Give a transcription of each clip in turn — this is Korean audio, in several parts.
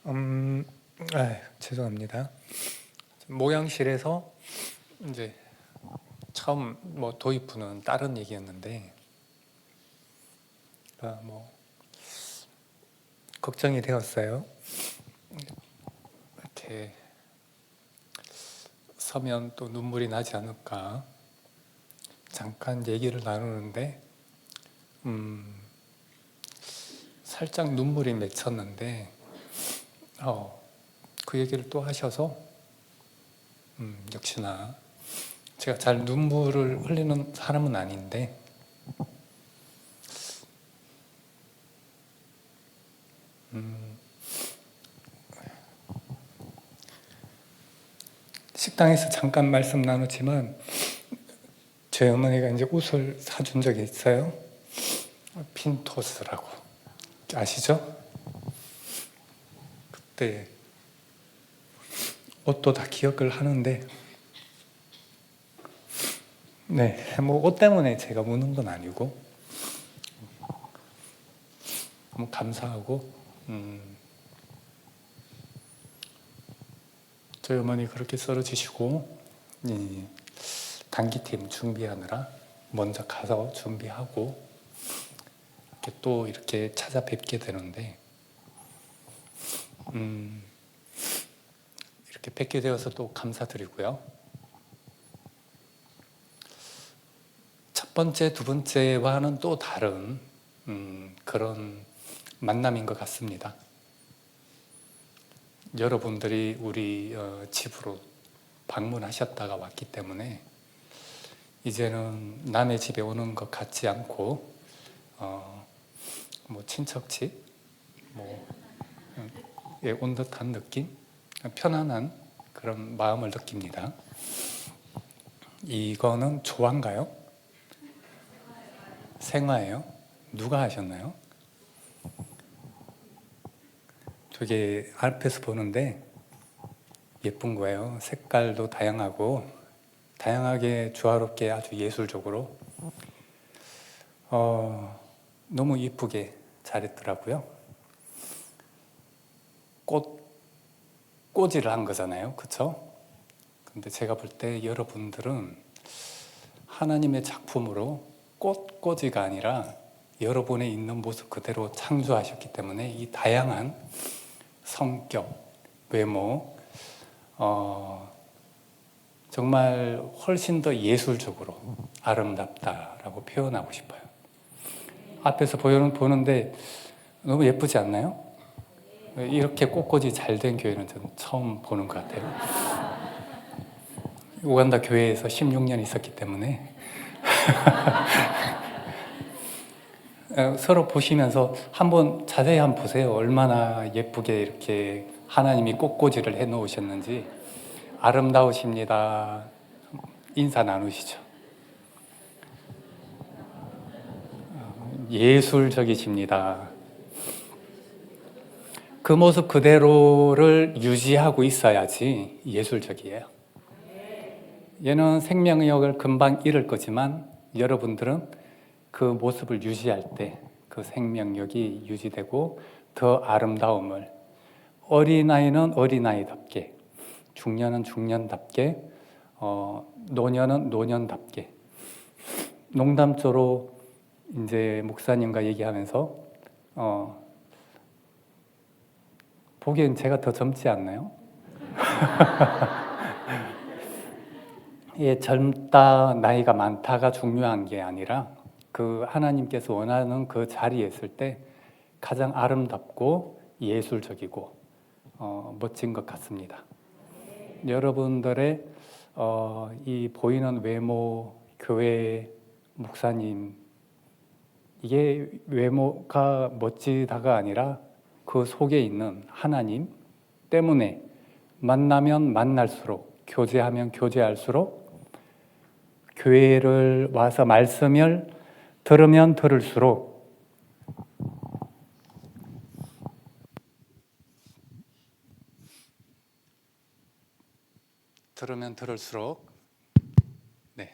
음, 죄송합니다. 모양실에서 이제 처음 도입부는 다른 얘기였는데, 걱정이 되었어요. 이렇게 서면 또 눈물이 나지 않을까. 잠깐 얘기를 나누는데, 살짝 눈물이 맺혔는데, 그 얘기를 또 하셔서, 역시나 제가 잘 눈물을 흘리는 사람은 아닌데, 식당에서 잠깐 말씀 나누지만 제 어머니가 이제 옷을 사준 적이 있어요. 핀토스라고 아시죠? 그때 옷도 다 기억을 하는데, 네, 옷 때문에 제가 우는 건 아니고 너무 감사하고, 저희 어머니 그렇게 썰어주시고, 단기팀 준비하느라 먼저 가서 준비하고 또 이렇게 찾아뵙게 되는데, 이렇게 뵙게 되어서 또 감사드리고요. 첫 번째, 두 번째와는 또 다른 그런 만남인 것 같습니다. 여러분들이 우리 집으로 방문하셨다가 왔기 때문에 이제는 남의 집에 오는 것 같지 않고 친척 집 온 듯한 느낌, 편안한 그런 마음을 느낍니다. 이거는 조화인가요? 생화예요? 누가 하셨나요? 되게 앞에서 보는데 예쁜 거예요. 색깔도 다양하고 다양하게 조화롭게 아주 예술적으로 너무 이쁘게 잘했더라고요. 꼬지를 한 거잖아요, 그렇죠? 근데 제가 볼 때 여러분들은 하나님의 작품으로 꽃꽂이가 아니라 여러분의 있는 모습 그대로 창조하셨기 때문에 이 다양한 성격, 외모, 정말 훨씬 더 예술적으로 아름답다라고 표현하고 싶어요. 앞에서 보는데 너무 예쁘지 않나요? 이렇게 꽃꽂이 잘 된 교회는 저는 처음 보는 것 같아요. 우간다 교회에서 16년 있었기 때문에 서로 보시면서 한번 자세히 한번 보세요. 얼마나 예쁘게 이렇게 하나님이 꽃꽂이를 해 놓으셨는지. 아름다우십니다. 인사 나누시죠. 예술적이십니다. 그 모습 그대로를 유지하고 있어야지 예술적이에요. 얘는 생명력을 금방 잃을 거지만 여러분들은 그 모습을 유지할 때 그 생명력이 유지되고 더 아름다움을, 어린아이는 어린아이답게, 중년은 중년답게, 노년은 노년답게. 농담조로 이제 목사님과 얘기하면서 보기엔 제가 더 젊지 않나요? 예, 젊다, 나이가 많다가 중요한 게 아니라 그 하나님께서 원하는 그 자리에 있을 때 가장 아름답고 예술적이고 멋진 것 같습니다. 여러분들의 이 보이는 외모, 교회, 목사님, 이게 외모가 멋지다가 아니라 그 속에 있는 하나님 때문에 만나면 만날수록, 교제하면 교제할수록, 교회를 와서 말씀을 들으면 들을수록 네.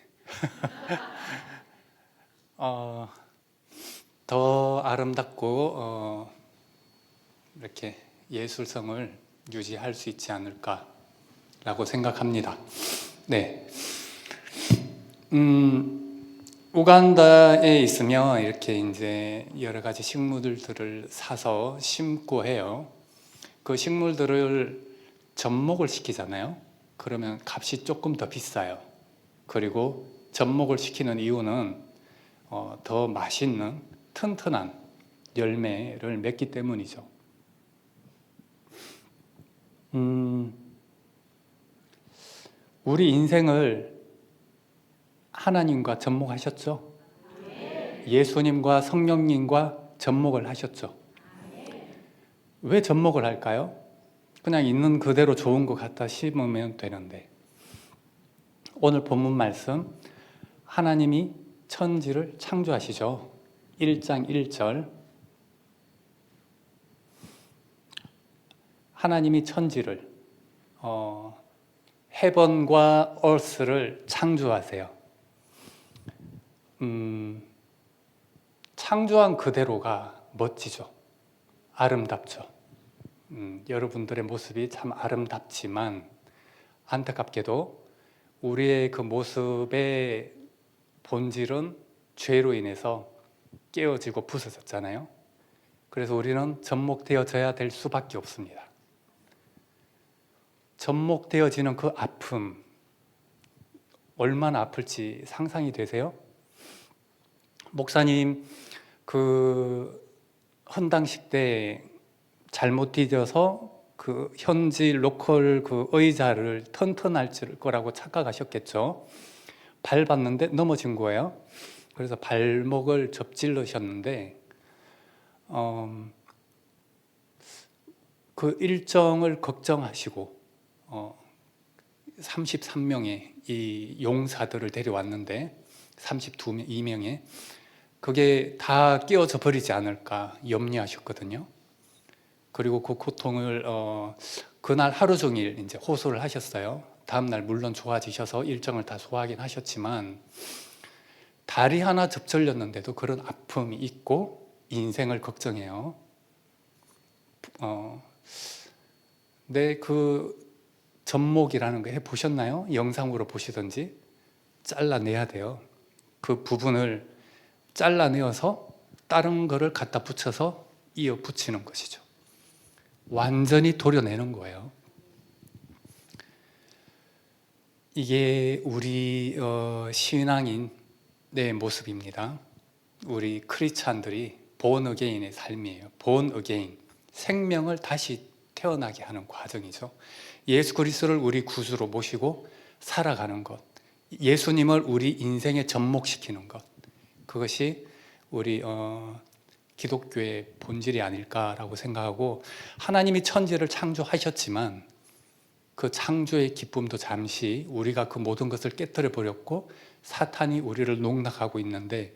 더 아름답고 이렇게 예술성을 유지할 수 있지 않을까라고 생각합니다. 네. 우간다에 있으면 이렇게 이제 여러 가지 식물들을 사서 심고 해요. 그 식물들을 접목을 시키잖아요. 그러면 값이 조금 더 비싸요. 그리고 접목을 시키는 이유는 더 맛있는 튼튼한 열매를 맺기 때문이죠. 우리 인생을 하나님과 접목하셨죠? 예수님과 성령님과 접목을 하셨죠? 왜 접목을 할까요? 그냥 있는 그대로 좋은 것 갖다 심으면 되는데, 오늘 본문 말씀, 하나님이 천지를 창조하시죠. 1장 1절. 하나님이 천지를 heaven과 earth를 창조하세요. 창조한 그대로가 멋지죠. 아름답죠. 여러분들의 모습이 참 아름답지만 안타깝게도 우리의 그 모습의 본질은 죄로 인해서 깨어지고 부서졌잖아요. 그래서 우리는 접목되어져야 될 수밖에 없습니다. 접목되어지는 그 아픔, 얼마나 아플지 상상이 되세요? 목사님, 그 헌당식 때 잘못 뒤져서 그 현지 로컬 그 의자를 턴턴할 거라고 착각하셨겠죠. 밟았는데 넘어진 거예요. 그래서 발목을 접질르셨는데 그 일정을 걱정하시고 33명의 이 용사들을 데려왔는데 32명의 그게 다 끼어져 버리지 않을까 염려하셨거든요. 그리고 그 고통을 그날 하루 종일 이제 호소를 하셨어요. 다음 날 물론 좋아지셔서 일정을 다 소화하긴 하셨지만 다리 하나 접질렸는데도 그런 아픔이 있고 인생을 걱정해요. 네, 그 접목이라는 거 해보셨나요? 영상으로 보시든지 잘라내야 돼요. 그 부분을 잘라내어서 다른 거를 갖다 붙여서 이어 붙이는 것이죠. 완전히 도려내는 거예요. 이게 우리 신앙인의 모습입니다. 우리 크리스찬들이 본 어게인의 삶이에요. 본 어게인, 생명을 다시 태어나게 하는 과정이죠. 예수 그리스도를 우리 구주로 모시고 살아가는 것, 예수님을 우리 인생에 접목시키는 것, 그것이 우리 기독교의 본질이 아닐까라고 생각하고, 하나님이 천지를 창조하셨지만 그 창조의 기쁨도 잠시 우리가 그 모든 것을 깨뜨려 버렸고 사탄이 우리를 농락하고 있는데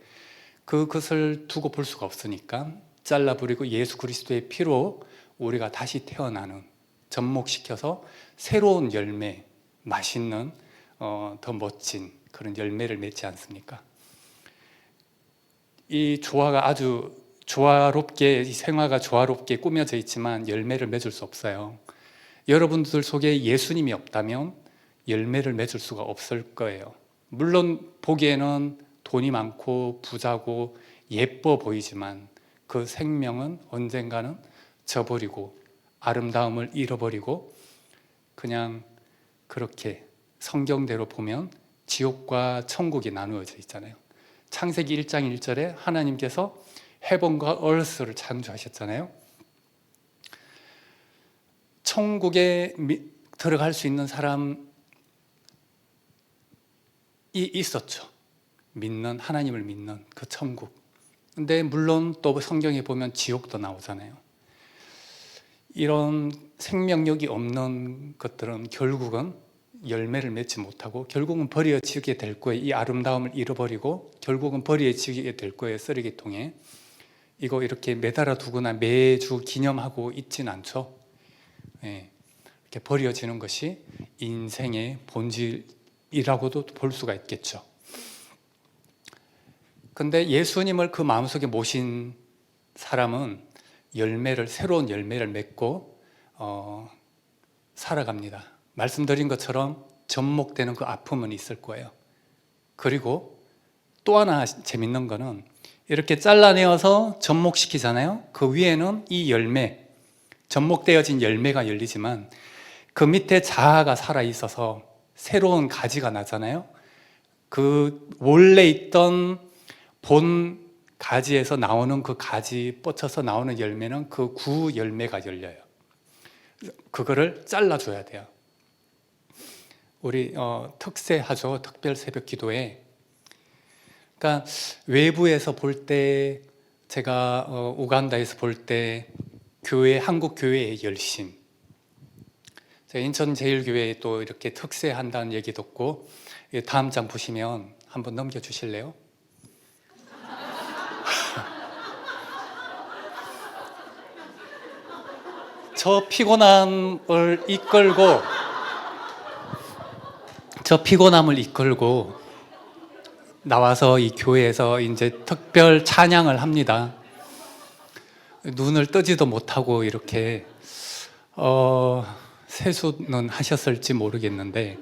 그것을 두고 볼 수가 없으니까 잘라버리고 예수 그리스도의 피로 우리가 다시 태어나는, 접목시켜서 새로운 열매, 맛있는 더 멋진 그런 열매를 맺지 않습니까? 이 조화가 아주 조화롭게, 이 생화가 조화롭게 꾸며져 있지만 열매를 맺을 수 없어요. 여러분들 속에 예수님이 없다면 열매를 맺을 수가 없을 거예요. 물론 보기에는 돈이 많고 부자고 예뻐 보이지만 그 생명은 언젠가는 져버리고 아름다움을 잃어버리고 그냥 그렇게 성경대로 보면 지옥과 천국이 나누어져 있잖아요. 창세기 1장 1절에 하나님께서 헤븐과 얼스를 창조하셨잖아요. 천국에 들어갈 수 있는 사람이 있었죠. 하나님을 믿는 그 천국. 근데 물론 또 성경에 보면 지옥도 나오잖아요. 이런 생명력이 없는 것들은 결국은 열매를 맺지 못하고 결국은 버려지게 될 거예요. 이 아름다움을 잃어버리고 결국은 버려지게 될 거예요. 쓰레기통에. 이거 이렇게 매달아 두거나 매주 기념하고 있진 않죠. 네. 이렇게 버려지는 것이 인생의 본질이라고도 볼 수가 있겠죠. 근데 예수님을 그 마음속에 모신 사람은 새로운 열매를 맺고 살아갑니다. 말씀드린 것처럼 접목되는 그 아픔은 있을 거예요. 그리고 또 하나 재밌는 거는 이렇게 잘라내어서 접목시키잖아요. 그 위에는 이 열매, 접목되어진 열매가 열리지만 그 밑에 자아가 살아있어서 새로운 가지가 나잖아요. 그 원래 있던 본 가지에서 나오는 그 가지 뻗쳐서 나오는 열매는 그 구 열매가 열려요. 그거를 잘라줘야 돼요. 우리 특세하죠. 특별 새벽 기도에. 그러니까 외부에서 볼 때, 제가 우간다에서 볼 때 교회, 한국 교회의 열심, 제가 인천제일교회에 또 이렇게 특세한다는 얘기 듣고 다음 장 보시면 한번 넘겨주실래요? 저 피곤함을 이끌고 나와서 이 교회에서 이제 특별 찬양을 합니다. 눈을 뜨지도 못하고 이렇게 세수는 하셨을지 모르겠는데,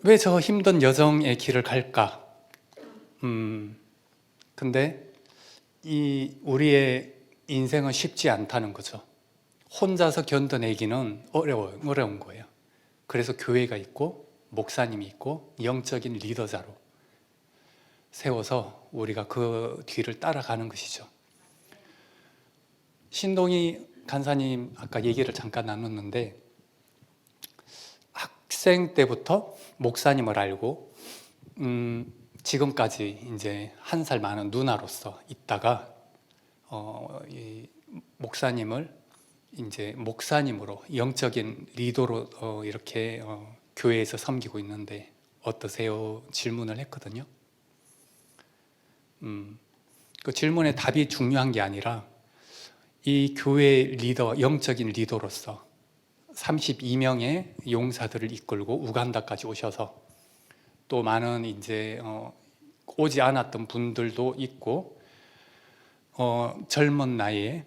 왜 저 힘든 여정의 길을 갈까? 근데 우리의 인생은 쉽지 않다는 거죠. 혼자서 견뎌내기는 어려운 거예요. 그래서 교회가 있고 목사님이 있고 영적인 리더자로 세워서 우리가 그 뒤를 따라가는 것이죠. 신동희 간사님 아까 얘기를 잠깐 나눴는데, 학생 때부터 목사님을 알고 지금까지 이제 1살 많은 누나로서 있다가 이 목사님을 이제 목사님으로 영적인 리더로 이렇게 교회에서 섬기고 있는데 어떠세요? 질문을 했거든요. 그 질문의 답이 중요한 게 아니라 이 교회 리더, 영적인 리더로서 32명의 용사들을 이끌고 우간다까지 오셔서 또 많은 이제 오지 않았던 분들도 있고 젊은 나이에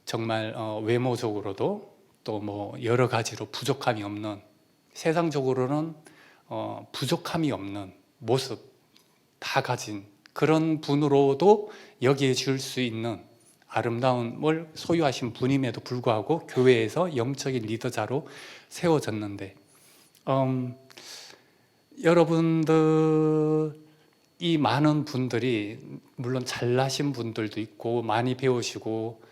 정말 외모적으로도 또 뭐 여러 가지로 부족함이 없는, 세상적으로는 부족함이 없는 모습 다 가진 그런 분으로도 여기에 줄 수 있는 아름다움을 소유하신 분임에도 불구하고 교회에서 영적인 리더자로 세워졌는데, 여러분들 이 많은 분들이 물론 잘나신 분들도 있고 많이 배우시고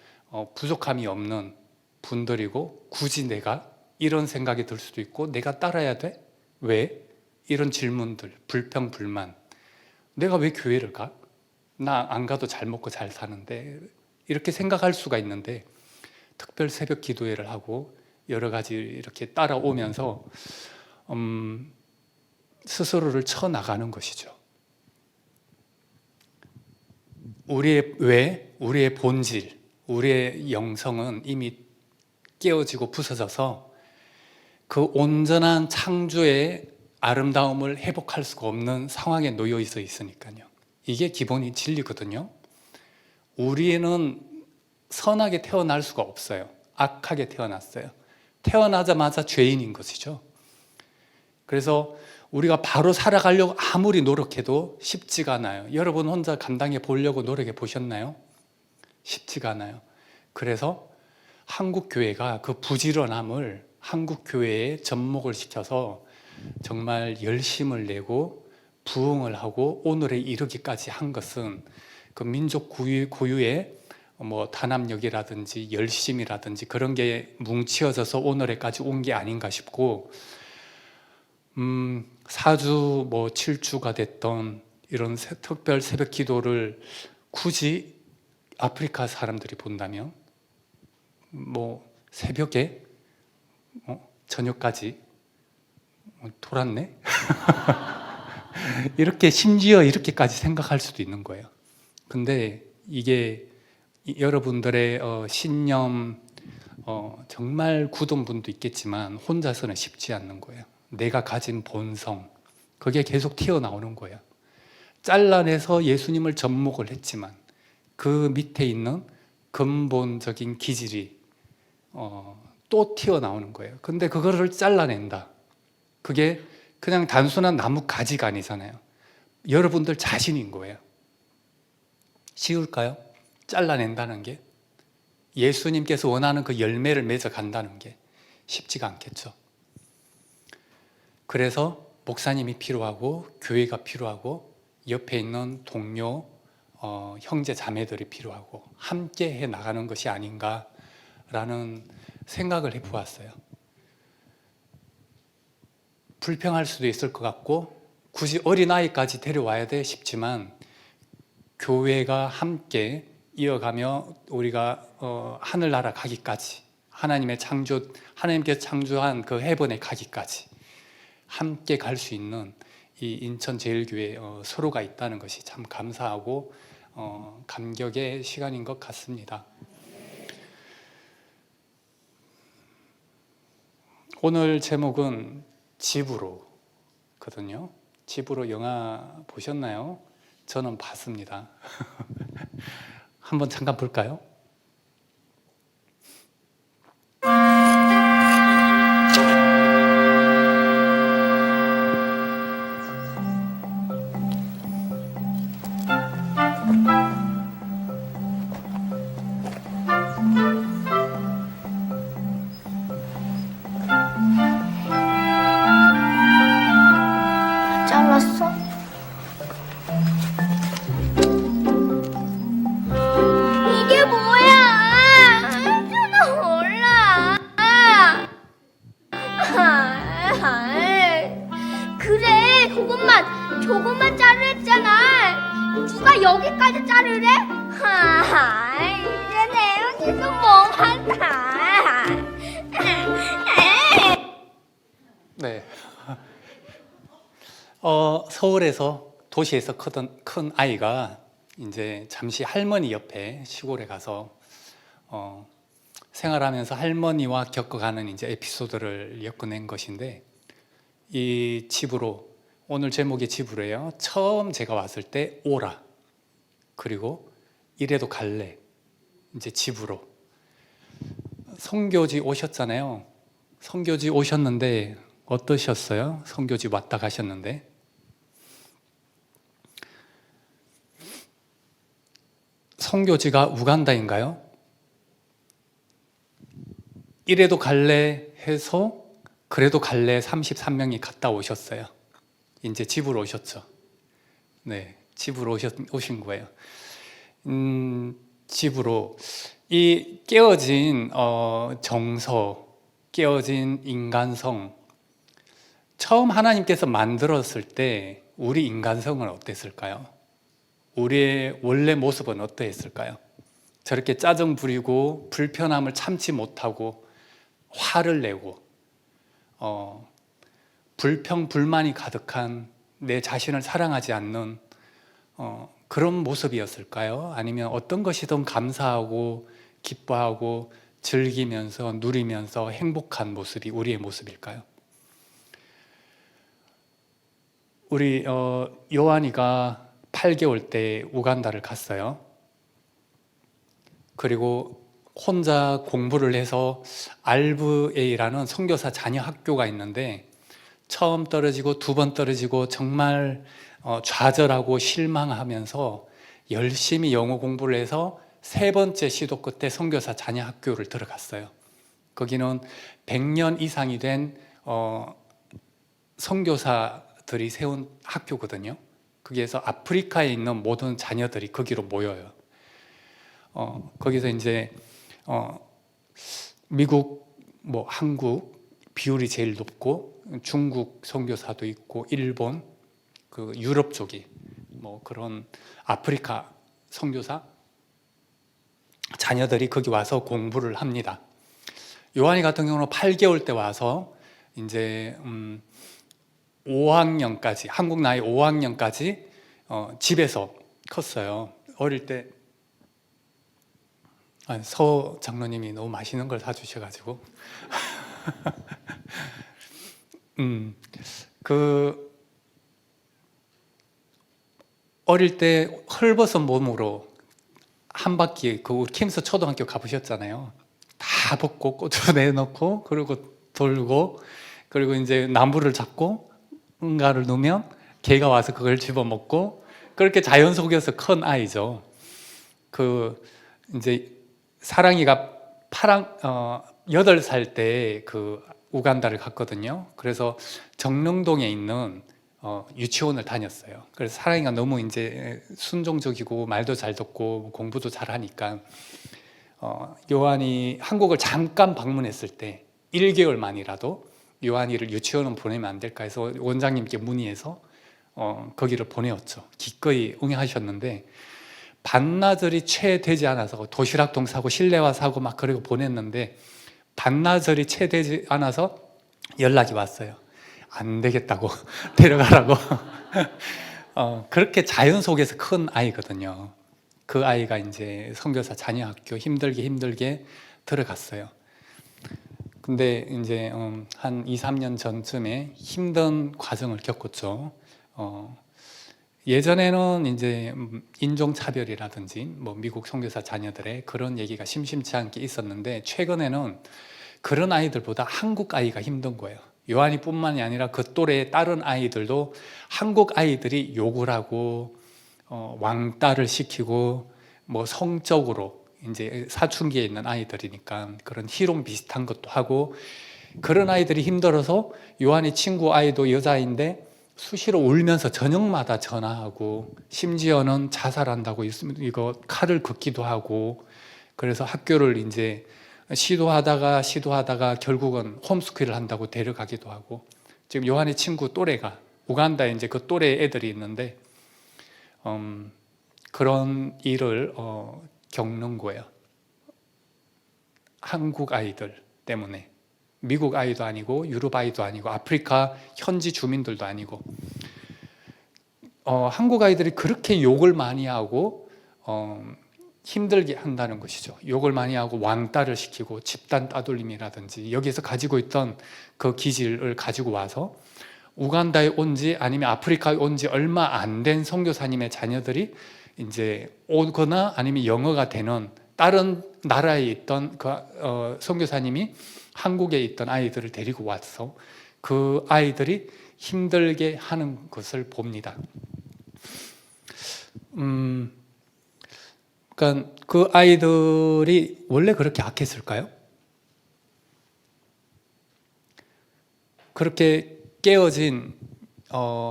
부족함이 없는 분들이고, 굳이 내가 이런 생각이 들 수도 있고, 내가 따라야 돼? 왜? 이런 질문들, 불평, 불만. 내가 왜 교회를 가? 나 안 가도 잘 먹고 잘 사는데, 이렇게 생각할 수가 있는데, 특별 새벽 기도회를 하고 여러 가지 이렇게 따라오면서 스스로를 쳐나가는 것이죠. 우리의 본질, 우리의 영성은 이미 깨어지고 부서져서 그 온전한 창조의 아름다움을 회복할 수가 없는 상황에 놓여 있으니까요. 이게 기본이 진리거든요. 우리는 선하게 태어날 수가 없어요. 악하게 태어났어요. 태어나자마자 죄인인 것이죠. 그래서 우리가 바로 살아가려고 아무리 노력해도 쉽지가 않아요. 여러분 혼자 감당해 보려고 노력해 보셨나요? 쉽지가 않아요. 그래서 한국 교회가 그 부지런함을 한국 교회에 접목을 시켜서 정말 열심을 내고 부흥을 하고 오늘에 이르기까지 한 것은 그 민족 고유의 뭐 단합력이라든지 열심이라든지 그런 게 뭉치어져서 오늘에까지 온 게 아닌가 싶고, 4주 뭐 7주가 됐던 이런 특별 새벽 기도를 굳이 아프리카 사람들이 본다면 뭐 새벽에 저녁까지 돌았네? 이렇게 심지어 이렇게까지 생각할 수도 있는 거예요. 근데 이게 여러분들의 신념 정말 굳은 분도 있겠지만 혼자서는 쉽지 않는 거예요. 내가 가진 본성, 그게 계속 튀어나오는 거예요. 잘라내서 예수님을 접목을 했지만 그 밑에 있는 근본적인 기질이 또 튀어나오는 거예요. 근데 그거를 잘라낸다. 그게 그냥 단순한 나무 가지가 아니잖아요. 여러분들 자신인 거예요. 쉬울까요? 잘라낸다는 게, 예수님께서 원하는 그 열매를 맺어 간다는 게 쉽지가 않겠죠. 그래서 목사님이 필요하고 교회가 필요하고 옆에 있는 동료, 형제 자매들이 필요하고 함께 해 나가는 것이 아닌가라는 생각을 해보았어요. 불평할 수도 있을 것 같고 굳이 어린아이까지 데려와야 돼 싶지만, 교회가 함께 이어가며 우리가 하늘나라 가기까지, 하나님께서 창조한 그 해번에 가기까지 함께 갈 수 있는 이 인천제일교회 서로가 있다는 것이 참 감사하고 감격의 시간인 것 같습니다. 오늘 제목은 집으로거든요. 집으로 영화 보셨나요? 저는 봤습니다. 한번 잠깐 볼까요? 잘랐어? 이게 뭐야? 저는 몰라. 그래, 조금만 자르랬잖아. 누가 여기까지 자르래? 이제 내 여기서 멍한다. 네. 서울에서 도시에서 큰 아이가 이제 잠시 할머니 옆에 시골에 가서 생활하면서 할머니와 겪어가는 이제 에피소드를 엮어낸 것인데, 이 집으로, 오늘 제목이 집으로예요. 처음 제가 왔을 때 오라, 그리고 이래도 갈래, 이제 집으로. 선교지 오셨잖아요. 선교지 오셨는데 어떠셨어요? 선교지 왔다 가셨는데. 선교지가 우간다인가요? 이래도 갈래 해서 그래도 갈래 33명이 갔다 오셨어요. 이제 집으로 오셨죠. 네, 집으로 오신 거예요. 집으로. 이 깨어진 정서, 깨어진 인간성, 처음 하나님께서 만들었을 때 우리 인간성은 어땠을까요? 우리의 원래 모습은 어떠했을까요? 저렇게 짜증 부리고 불편함을 참지 못하고 화를 내고 불평, 불만이 가득한, 내 자신을 사랑하지 않는 그런 모습이었을까요? 아니면 어떤 것이든 감사하고 기뻐하고 즐기면서 누리면서 행복한 모습이 우리의 모습일까요? 우리 요한이가 8개월 때 우간다를 갔어요. 그리고 혼자 공부를 해서 RVA라는 선교사 자녀 학교가 있는데, 처음 떨어지고 두 번 떨어지고 정말 좌절하고 실망하면서 열심히 영어 공부를 해서 세 번째 시도 끝에 선교사 자녀 학교를 들어갔어요. 거기는 100년 이상이 된 선교사들이 세운 학교거든요. 거기에서 아프리카에 있는 모든 자녀들이 거기로 모여요. 거기서 이제 미국, 한국 비율이 제일 높고, 중국 선교사도 있고, 일본, 그 유럽 쪽이 그런 아프리카 선교사 자녀들이 거기 와서 공부를 합니다. 요한이 같은 경우는 8개월 때 와서 이제 5학년까지, 한국 나이 5학년까지 집에서 컸어요. 어릴 때 서 장로님이 너무 맛있는 걸 사주셔가지고 그 어릴 때 헐벗은 몸으로 한 바퀴 그 우리 킴스 초등학교 가보셨잖아요. 다 벗고 꽃을 내놓고 그리고 돌고 그리고 이제 나무를 잡고 응가를 넣으면 개가 와서 그걸 집어먹고 그렇게 자연 속에서 큰 아이죠. 그 이제 사랑이가 8살 때 그 우간다를 갔거든요. 그래서 정릉동에 있는 유치원을 다녔어요. 그래서 사랑이가 너무 이제 순종적이고 말도 잘 듣고 공부도 잘하니까 요한이 한국을 잠깐 방문했을 때 1개월만이라도 요한이를 유치원을 보내면 안 될까 해서 원장님께 문의해서 거기를 보내었죠. 기꺼이 응하셨는데 반나절이 채 되지 않아서 도시락통 사고 실내화 사고 막 그리고 보냈는데 반나절이 채 되지 않아서 연락이 왔어요. 안 되겠다고 데려가라고. 그렇게 자연 속에서 큰 아이거든요. 그 아이가 이제 선교사 자녀학교 힘들게 들어갔어요. 근데 이제 한 2, 3년 전쯤에 힘든 과정을 겪었죠. 예전에는 이제 인종차별이라든지 뭐 미국 선교사 자녀들의 그런 얘기가 심심치 않게 있었는데 최근에는 그런 아이들보다 한국 아이가 힘든 거예요. 요한이 뿐만이 아니라 그 또래의 다른 아이들도 한국 아이들이 욕을 하고 왕따를 시키고 뭐 성적으로 이제 사춘기에 있는 아이들이니까 그런 희롱 비슷한 것도 하고 그런 아이들이 힘들어서 요한이 친구 아이도 여자인데 수시로 울면서 저녁마다 전화하고 심지어는 자살한다고 이거 칼을 긋기도 하고 그래서 학교를 이제 시도하다가 결국은 홈스쿨을 한다고 데려가기도 하고 지금 요한의 친구 또래가 우간다에 이제 그 또래 애들이 있는데 그런 일을 겪는 거예요. 한국 아이들 때문에. 미국 아이도 아니고 유럽 아이도 아니고 아프리카 현지 주민들도 아니고 한국 아이들이 그렇게 욕을 많이 하고 힘들게 한다는 것이죠. 욕을 많이 하고 왕따를 시키고 집단 따돌림이라든지 여기에서 가지고 있던 그 기질을 가지고 와서 우간다에 온 지 아니면 아프리카에 온 지 얼마 안 된 선교사님의 자녀들이 이제 오거나 아니면 영어가 되는 다른 나라에 있던 그 선교사님이 한국에 있던 아이들을 데리고 와서 그 아이들이 힘들게 하는 것을 봅니다. 그러니까 그 아이들이 원래 그렇게 악했을까요? 그렇게 깨어진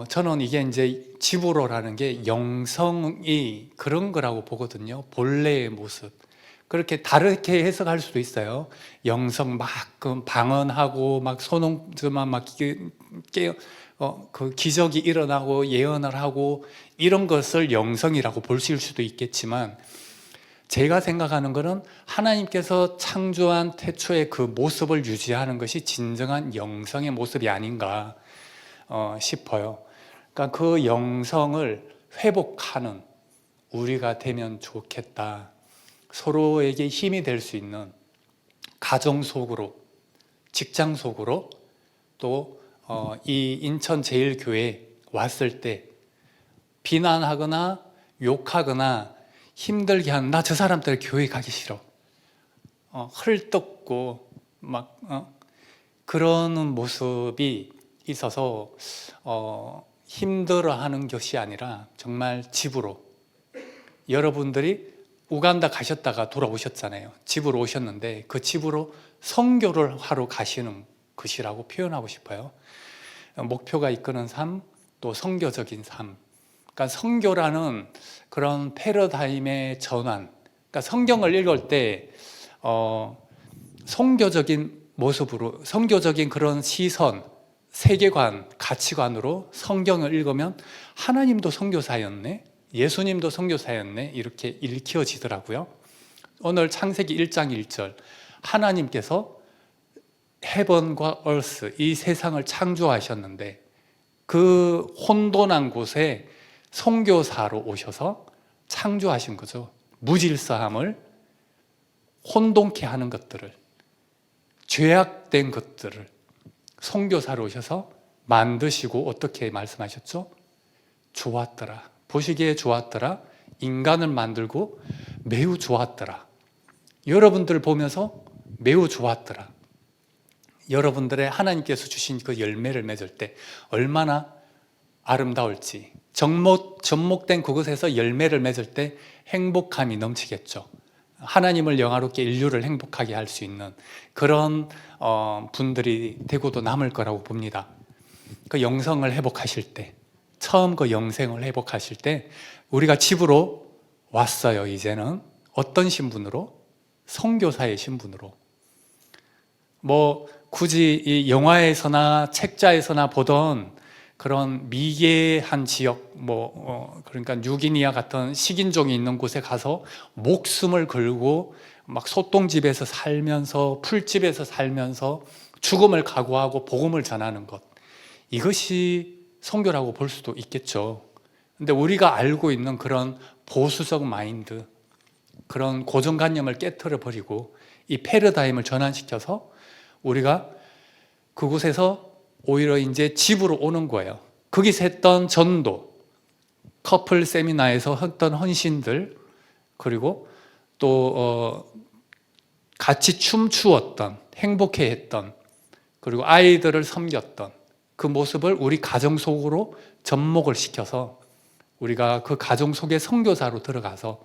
저는 이게 이제 지브로라는 게 영성이 그런 거라고 보거든요. 본래의 모습. 그렇게 다르게 해석할 수도 있어요. 영성 막 방언하고 막 소농주만 막 그 기적이 일어나고 예언을 하고 이런 것을 영성이라고 볼 수도 있겠지만 제가 생각하는 것은 하나님께서 창조한 태초의 그 모습을 유지하는 것이 진정한 영성의 모습이 아닌가 싶어요. 그러니까 그 영성을 회복하는 우리가 되면 좋겠다. 서로에게 힘이 될 수 있는 가정 속으로, 직장 속으로 또 이 인천제일교회에 왔을 때 비난하거나 욕하거나 힘들게 하는 나 저 사람들 교회 가기 싫어. 헐떡고 막 그러는 모습이 있어서 힘들어하는 것이 아니라 정말 집으로 여러분들이 우간다 가셨다가 돌아오셨잖아요. 집으로 오셨는데 그 집으로 선교를 하러 가시는 것이라고 표현하고 싶어요. 목표가 이끄는 삶, 또 선교적인 삶. 그러니까 선교라는 그런 패러다임의 전환. 그러니까 성경을 읽을 때 선교적인 모습으로, 선교적인 그런 시선, 세계관, 가치관으로 성경을 읽으면 하나님도 선교사였네, 예수님도 선교사였네 이렇게 읽혀지더라고요. 오늘 창세기 1장 1절 하나님께서 heaven과 earth 이 세상을 창조하셨는데 그 혼돈한 곳에 선교사로 오셔서 창조하신 거죠. 무질서함을 혼돈케 하는 것들을, 죄악된 것들을 선교사로 오셔서 만드시고 어떻게 말씀하셨죠? 좋았더라. 보시기에 좋았더라. 인간을 만들고 매우 좋았더라. 여러분들 보면서 매우 좋았더라. 여러분들의 하나님께서 주신 그 열매를 맺을 때 얼마나 아름다울지, 접목된 그곳에서 열매를 맺을 때 행복함이 넘치겠죠. 하나님을 영화롭게 인류를 행복하게 할 수 있는 그런 분들이 되고도 남을 거라고 봅니다. 그 영성을 회복하실 때, 처음 그 영생을 회복하실 때 우리가 집으로 왔어요. 이제는 어떤 신분으로? 선교사의 신분으로. 뭐 굳이 이 영화에서나 책자에서나 보던 그런 미개한 지역, 그러니까 뉴기니아 같은 식인종이 있는 곳에 가서 목숨을 걸고 막 소똥집에서 살면서 풀집에서 살면서 죽음을 각오하고 복음을 전하는 것, 이것이 선교라고 볼 수도 있겠죠. 근데 우리가 알고 있는 그런 보수적 마인드, 그런 고정관념을 깨트려 버리고 이 패러다임을 전환시켜서 우리가 그곳에서 오히려 이제 집으로 오는 거예요. 거기서 했던 전도, 커플 세미나에서 했던 헌신들, 그리고 또 같이 춤추었던, 행복해했던, 그리고 아이들을 섬겼던 그 모습을 우리 가정 속으로 접목을 시켜서 우리가 그 가정 속에 선교사로 들어가서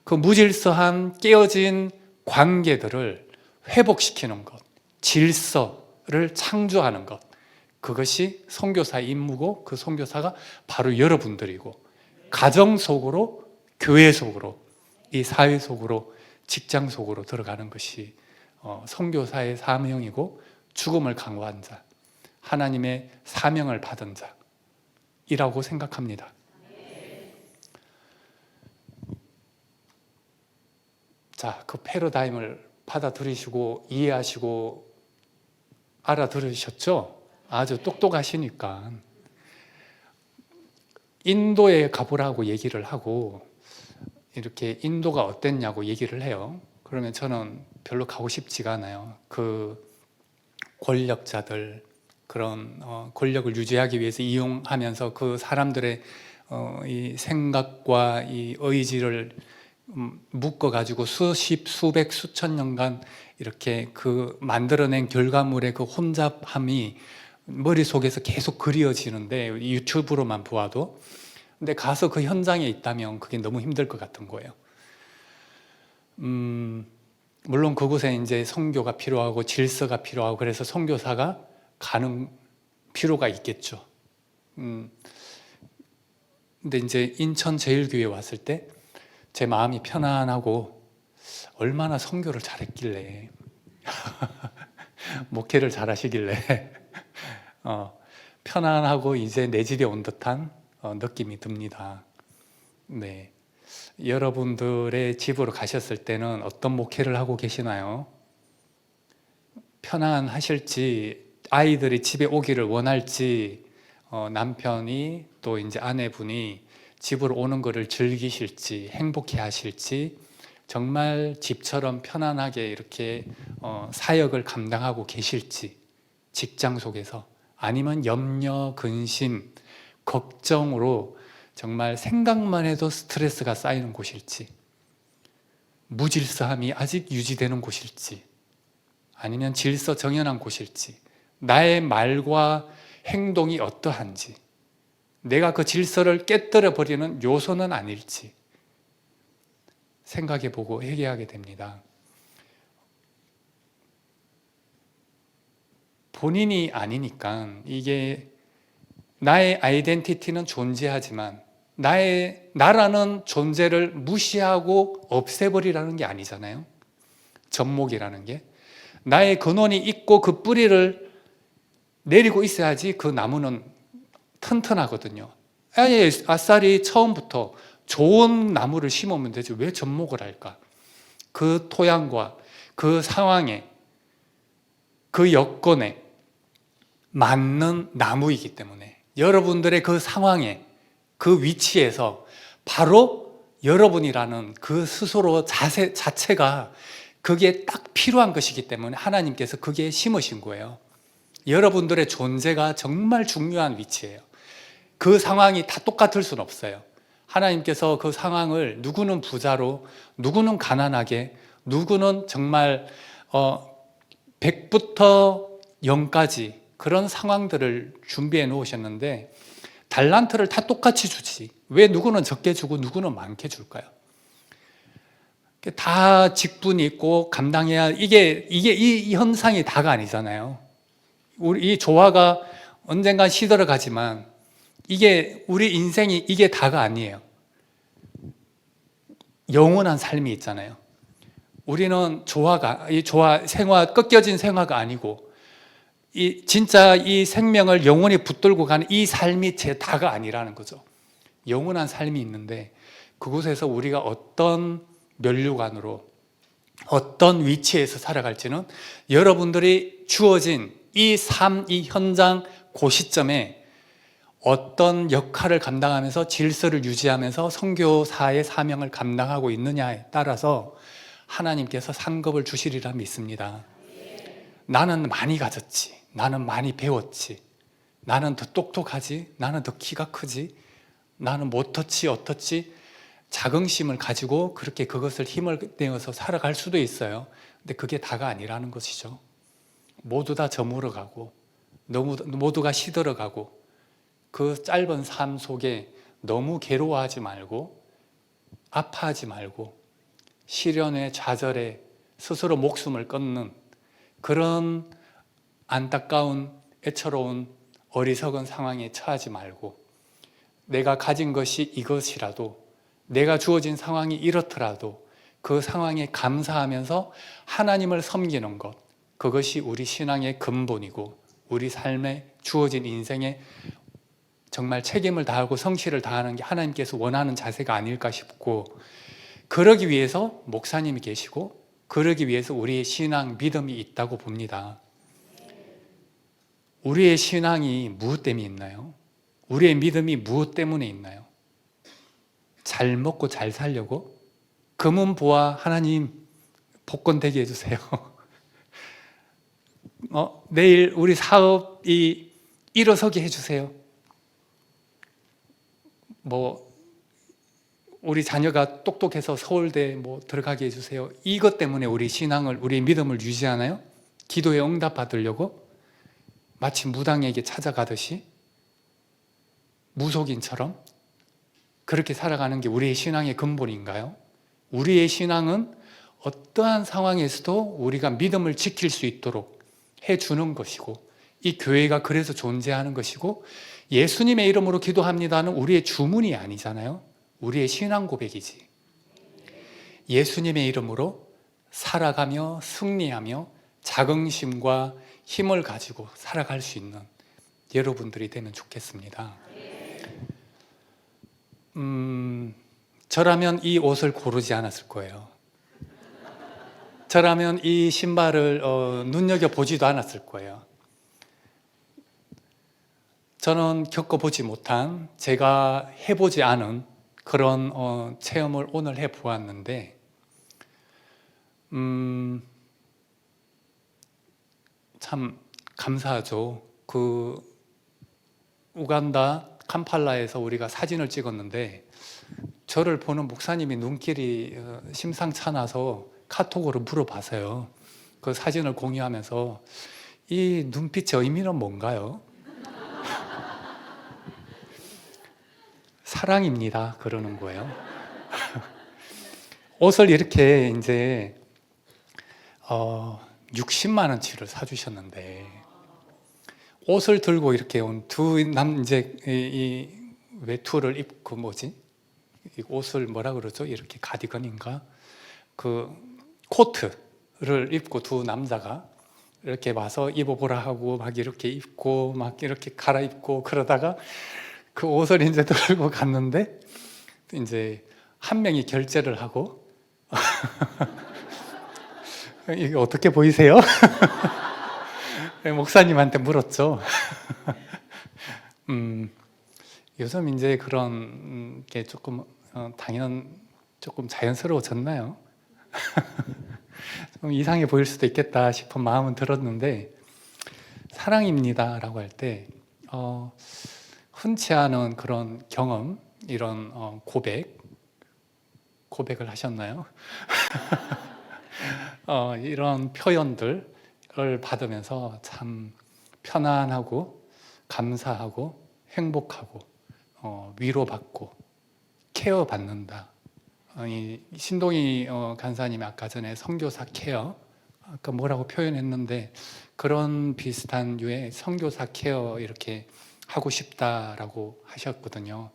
그 무질서한 깨어진 관계들을 회복시키는 것, 질서를 창조하는 것, 그것이 선교사의 임무고 그 선교사가 바로 여러분들이고, 가정 속으로, 교회 속으로, 이 사회 속으로, 직장 속으로 들어가는 것이 선교사의 사명이고, 죽음을 강구한 자, 하나님의 사명을 받은 자이라고 생각합니다. 자, 그 패러다임을 받아들이시고 이해하시고 알아들으셨죠? 아주 똑똑하시니까. 인도에 가보라고 얘기를 하고 이렇게 인도가 어땠냐고 얘기를 해요. 그러면 저는 별로 가고 싶지가 않아요. 그 권력자들, 그런 권력을 유지하기 위해서 이용하면서 그 사람들의 이 생각과 이 의지를 묶어가지고 수십, 수백, 수천 년간 이렇게 그 만들어낸 결과물의 그 혼잡함이 머릿속에서 계속 그리워지는데, 유튜브로만 보아도. 근데 가서 그 현장에 있다면 그게 너무 힘들 것 같은 거예요. 물론 그곳에 이제 선교가 필요하고 질서가 필요하고 그래서 선교사가 가는 필요가 있겠죠. 근데 이제 인천 제일교회에 왔을 때 제 마음이 편안하고, 얼마나 선교를 잘했길래 목회를 잘하시길래 편안하고 이제 내 집에 온 듯한 느낌이 듭니다. 네, 여러분들의 집으로 가셨을 때는 어떤 목회를 하고 계시나요? 편안하실지, 아이들이 집에 오기를 원할지, 남편이 또 이제 아내분이 집으로 오는 것을 즐기실지, 행복해 하실지, 정말 집처럼 편안하게 이렇게 사역을 감당하고 계실지, 직장 속에서, 아니면 염려, 근심, 걱정으로 정말 생각만 해도 스트레스가 쌓이는 곳일지, 무질서함이 아직 유지되는 곳일지, 아니면 질서 정연한 곳일지, 나의 말과 행동이 어떠한지, 내가 그 질서를 깨뜨려 버리는 요소는 아닐지 생각해보고 회개하게 됩니다. 본인이 아니니까, 이게 나의 아이덴티티는 존재하지만 나라는 존재를 무시하고 없애버리라는 게 아니잖아요. 접목이라는 게 나의 근원이 있고 그 뿌리를 내리고 있어야지 그 나무는 튼튼하거든요. 아싸리 처음부터 좋은 나무를 심으면 되지 왜 접목을 할까? 그 토양과 그 상황에, 그 여건에 맞는 나무이기 때문에, 여러분들의 그 상황에, 그 위치에서 바로 여러분이라는 그 스스로 자세 자체가 그게 딱 필요한 것이기 때문에 하나님께서 그게 심으신 거예요. 여러분들의 존재가 정말 중요한 위치예요. 그 상황이 다 똑같을 수는 없어요. 하나님께서 그 상황을 누구는 부자로, 누구는 가난하게, 누구는 정말 100부터 0까지 그런 상황들을 준비해 놓으셨는데 달란트를 다 똑같이 주지 왜 누구는 적게 주고 누구는 많게 줄까요? 다 직분이 있고 감당해야 이 현상이 다가 아니잖아요. 우리 이 조화가 언젠간 시들어 가지만 이게 우리 인생이 이게 다가 아니에요. 영원한 삶이 있잖아요. 우리는 생화 꺾여진 생화가 아니고 진짜 이 생명을 영원히 붙들고 가는 이 삶이 제 다가 아니라는 거죠. 영원한 삶이 있는데 그곳에서 우리가 어떤 면류관으로 어떤 위치에서 살아갈지는 여러분들이 주어진 이 삶, 이 현장, 그 시점에 어떤 역할을 감당하면서 질서를 유지하면서 선교사의 사명을 감당하고 있느냐에 따라서 하나님께서 상급을 주시리라 믿습니다. 나는 많이 가졌지, 나는 많이 배웠지, 나는 더 똑똑하지, 나는 더 키가 크지, 나는 못했지 어떻지 자긍심을 가지고 그렇게 그것을 힘을 내어서 살아갈 수도 있어요. 근데 그게 다가 아니라는 것이죠. 모두 다 저물어가고 모두가 시들어가고 그 짧은 삶 속에 너무 괴로워하지 말고 아파하지 말고 시련에 좌절에 스스로 목숨을 끊는 그런 안타까운 애처로운 어리석은 상황에 처하지 말고 내가 가진 것이 이것이라도 내가 주어진 상황이 이렇더라도 그 상황에 감사하면서 하나님을 섬기는 것, 그것이 우리 신앙의 근본이고 우리 삶에 주어진 인생에 정말 책임을 다하고 성실을 다하는 게 하나님께서 원하는 자세가 아닐까 싶고, 그러기 위해서 목사님이 계시고 그러기 위해서 우리의 신앙, 믿음이 있다고 봅니다. 우리의 신앙이 무엇 때문에 있나요? 우리의 믿음이 무엇 때문에 있나요? 잘 먹고 잘 살려고? 금은 보아 하나님 복권 되게 해주세요. 내일 우리 사업이 일어서게 해주세요. 우리 자녀가 똑똑해서 서울대 들어가게 해주세요. 이것 때문에 우리 신앙을, 우리 믿음을 유지하나요? 기도에 응답 받으려고? 마치 무당에게 찾아가듯이 무속인처럼 그렇게 살아가는 게 우리의 신앙의 근본인가요? 우리의 신앙은 어떠한 상황에서도 우리가 믿음을 지킬 수 있도록 해주는 것이고, 이 교회가 그래서 존재하는 것이고, 예수님의 이름으로 기도합니다는 우리의 주문이 아니잖아요. 우리의 신앙 고백이지. 예수님의 이름으로 살아가며 승리하며 자긍심과 힘을 가지고 살아갈 수 있는 여러분들이 되면 좋겠습니다. 저라면 이 옷을 고르지 않았을 거예요. 저라면 이 신발을 눈여겨보지도 않았을 거예요. 저는 겪어보지 못한, 제가 해보지 않은 그런 체험을 오늘 해보았는데 참 감사하죠. 그 우간다 캄팔라에서 우리가 사진을 찍었는데 저를 보는 목사님이 눈길이 심상찮아서 카톡으로 물어봐서요. 그 사진을 공유하면서 이 눈빛의 의미는 뭔가요? 사랑입니다. 그러는 거예요. 옷을 이렇게 이제 60만 원치를 사주셨는데 옷을 들고 이렇게 온 이제 이 외투를 입고 이 옷을 뭐라 그러죠? 이렇게 가디건인가? 그 코트를 입고 두 남자가 이렇게 와서 입어보라 하고 막 이렇게 입고 막 이렇게 갈아입고 그러다가 그 옷을 이제 들고 갔는데 이제 한 명이 결제를 하고 이게 어떻게 보이세요? 목사님한테 물었죠. 요즘 이제 그런 게 조금 조금 자연스러워졌나요? 좀 이상해 보일 수도 있겠다 싶은 마음은 들었는데, 사랑입니다라고 할 때 흔치 않은 그런 경험, 이런 고백을 하셨나요? 이런 표현들을 받으면서 참 편안하고 감사하고 행복하고 위로받고 케어받는다. 이 신동희 간사님이 아까 전에 선교사 케어, 아까 뭐라고 표현했는데 그런 비슷한 류의 선교사 케어 이렇게 하고 싶다라고 하셨거든요.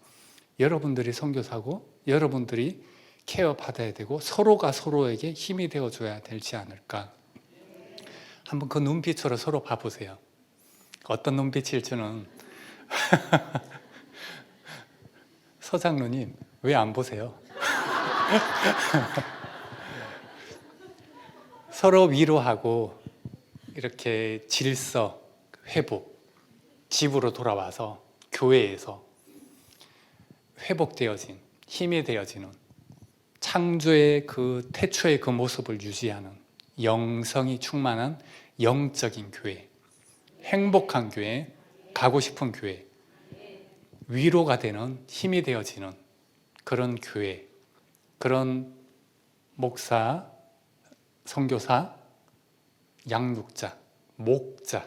여러분들이 선교사고 여러분들이 케어 받아야 되고 서로가 서로에게 힘이 되어줘야 되지 않을까. 한번 그 눈빛으로 서로 봐보세요. 어떤 눈빛일지는 서장로님 왜 안 보세요? 서로 위로하고 이렇게 질서 회복, 집으로 돌아와서 교회에서 회복되어진 힘이 되어지는 창조의 그 태초의 그 모습을 유지하는 영성이 충만한 영적인 교회, 행복한 교회, 가고 싶은 교회, 위로가 되는 힘이 되어지는 그런 교회, 그런 목사, 선교사, 양육자, 목자가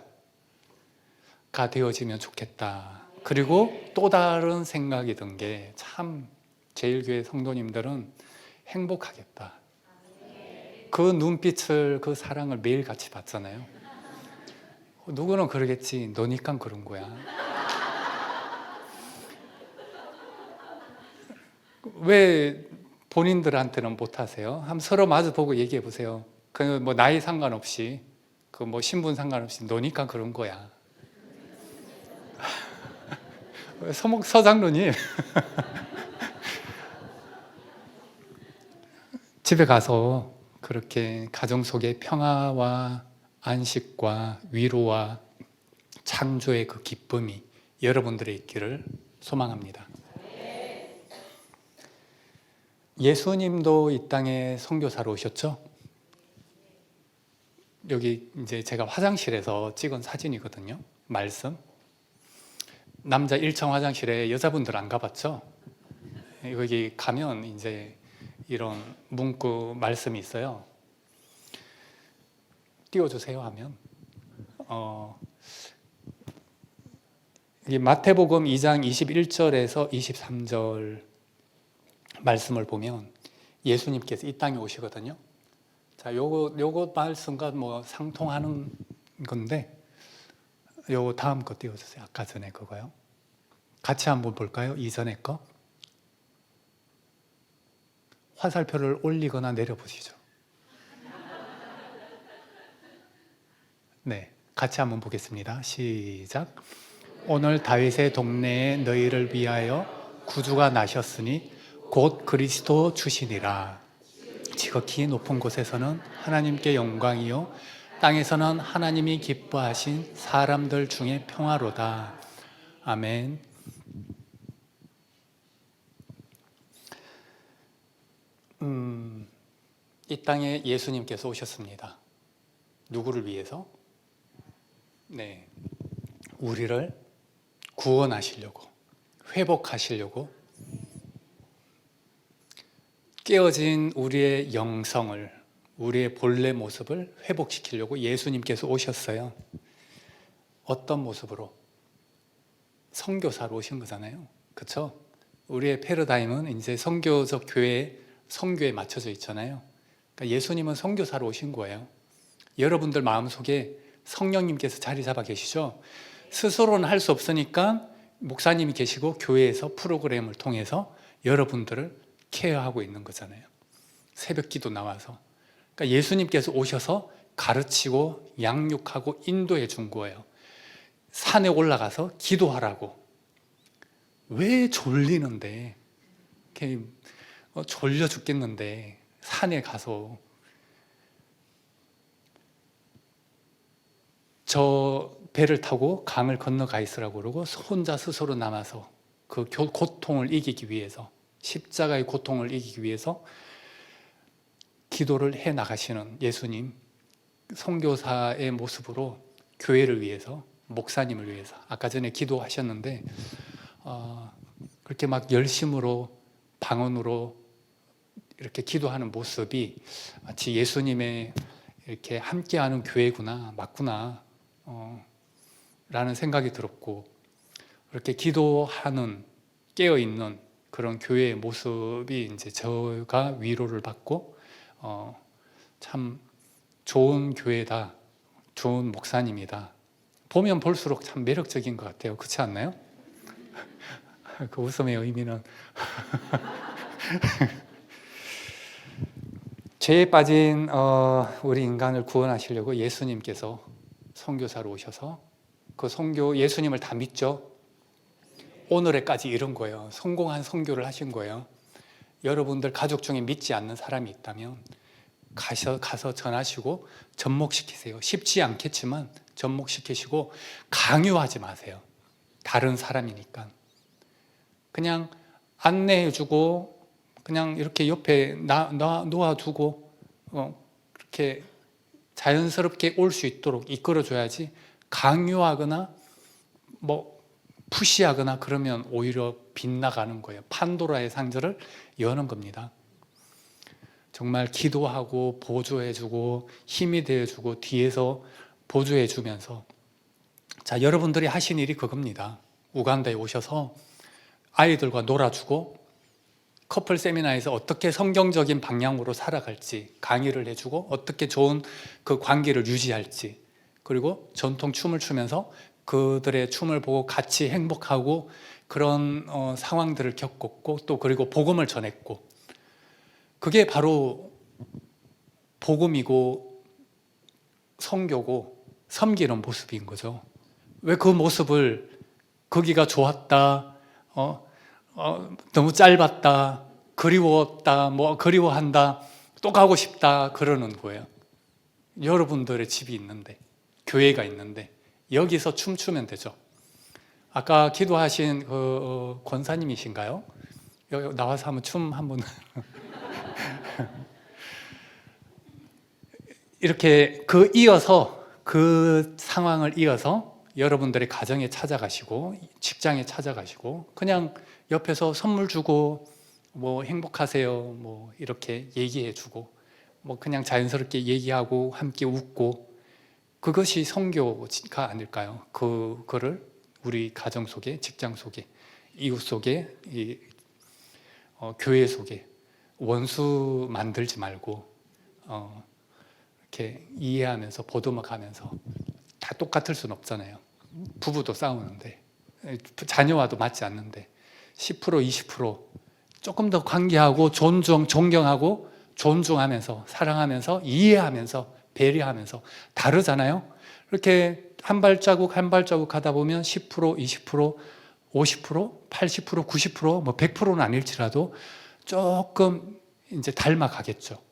되어지면 좋겠다. 그리고 또 다른 생각이 든 게 참 제일교회 성도님들은 행복하겠다. 그 눈빛을, 그 사랑을 매일 같이 받잖아요. 누구는 그러겠지. 너니까 그런 거야. 왜 본인들한테는 못하세요? 한번 서로 마주보고 얘기해 보세요. 그 뭐 나이 상관없이, 그 뭐 신분 상관없이 너니까 그런 거야. 서장로님 집에 가서 그렇게 가정 속의 평화와 안식과 위로와 창조의 그 기쁨이 여러분들의 있기를 소망합니다. 예수님도 이 땅에 선교사로 오셨죠? 여기 이제 제가 화장실에서 찍은 사진이거든요. 말씀. 남자 1층 화장실에 여자분들 안 가봤죠? 여기 가면 이제 이런 문구 말씀이 있어요. 띄워주세요 하면 이 마태복음 2장 21절에서 23절 말씀을 보면 예수님께서 이 땅에 오시거든요. 자, 요거 말씀과 뭐 상통하는 건데 요 다음 거 띄워주세요. 아까 전에 그거요. 같이 한번 볼까요? 이전에 거. 화살표를 올리거나 내려보시죠. 네, 같이 한번 보겠습니다. 시작. 오늘 다윗의 동네에 너희를 위하여 구주가 나셨으니 곧 그리스도 주시니라. 지극히 높은 곳에서는 하나님께 영광이요 땅에서는 하나님이 기뻐하신 사람들 중에 평화로다. 아멘. 이 땅에 예수님께서 오셨습니다. 누구를 위해서? 네, 우리를 구원하시려고, 회복하시려고, 깨어진 우리의 영성을, 우리의 본래 모습을 회복시키려고 예수님께서 오셨어요. 어떤 모습으로? 선교사로 오신 거잖아요. 그렇죠? 우리의 패러다임은 이제 선교적 교회, 선교에 맞춰져 있잖아요. 그러니까 예수님은 선교사로 오신 거예요. 여러분들 마음속에 성령님께서 자리 잡아 계시죠? 스스로는 할 수 없으니까 목사님이 계시고 교회에서 프로그램을 통해서 여러분들을 케어하고 있는 거잖아요. 새벽 기도 나와서. 그러니까 예수님께서 오셔서 가르치고 양육하고 인도해 준 거예요. 산에 올라가서 기도하라고. 왜 졸리는데, 졸려 죽겠는데 산에 가서 저 배를 타고 강을 건너가 있으라고 그러고 혼자 스스로 남아서 그 고통을 이기기 위해서, 십자가의 고통을 이기기 위해서 기도를 해 나가시는 예수님, 선교사의 모습으로 교회를 위해서, 목사님을 위해서 아까 전에 기도하셨는데 그렇게 막 열심으로 방언으로 이렇게 기도하는 모습이 마치 예수님의 이렇게 함께하는 교회구나, 맞구나 라는 생각이 들었고, 그렇게 기도하는, 깨어있는 그런 교회의 모습이 이제 제가 위로를 받고 참 좋은 교회다, 좋은 목사님이다. 보면 볼수록 참 매력적인 것 같아요. 그렇지 않나요? 그 웃음의 의미는 죄에 빠진 우리 인간을 구원하시려고 예수님께서 선교사로 오셔서 그 선교, 예수님을 다 믿죠. 오늘에까지 이른 거예요. 성공한 선교를 하신 거예요. 여러분들 가족 중에 믿지 않는 사람이 있다면 가서 전하시고 접목시키세요. 쉽지 않겠지만 접목시키시고 강요하지 마세요. 다른 사람이니까. 그냥 안내해주고 그냥 이렇게 옆에 놓아두고 그렇게 자연스럽게 올 수 있도록 이끌어줘야지, 강요하거나 뭐 푸시하거나 그러면 오히려 빗나가는 거예요. 판도라의 상자를 여는 겁니다. 정말 기도하고 보조해주고 힘이 되어주고 뒤에서 보조해주면서, 자, 여러분들이 하신 일이 그겁니다. 우간다에 오셔서 아이들과 놀아주고 커플 세미나에서 어떻게 성경적인 방향으로 살아갈지 강의를 해주고 어떻게 좋은 그 관계를 유지할지, 그리고 전통 춤을 추면서 그들의 춤을 보고 같이 행복하고 그런 상황들을 겪었고, 또 그리고 복음을 전했고, 그게 바로 복음이고 선교고 섬기는 모습인 거죠. 왜 그 모습을 거기가 좋았다, 너무 짧았다, 그리웠다, 뭐 그리워한다, 또 가고 싶다 그러는 거예요. 여러분들의 집이 있는데, 교회가 있는데 여기서 춤추면 되죠. 아까 기도하신 그 권사님이신가요? 여기 나와서 한번 춤 한번 이렇게 이어서 그 상황을 이어서 여러분들의 가정에 찾아가시고 직장에 찾아가시고 그냥 옆에서 선물 주고 뭐 행복하세요 뭐 이렇게 얘기해 주고 뭐 그냥 자연스럽게 얘기하고 함께 웃고, 그것이 선교가 아닐까요? 그거를 우리 가정 속에, 직장 속에, 이웃 속에, 교회 속에 원수 만들지 말고 이렇게 이해하면서 보듬어가면서, 다 똑같을 수는 없잖아요. 부부도 싸우는데, 자녀와도 맞지 않는데 10% 20% 조금 더 관계하고 존경하고 존중하면서 사랑하면서 이해하면서 배려하면서, 다르잖아요. 이렇게 한 발자국 한 발자국 가다 보면 10% 20% 50% 80% 90% 뭐 100%는 아닐지라도 조금 이제 닮아가겠죠.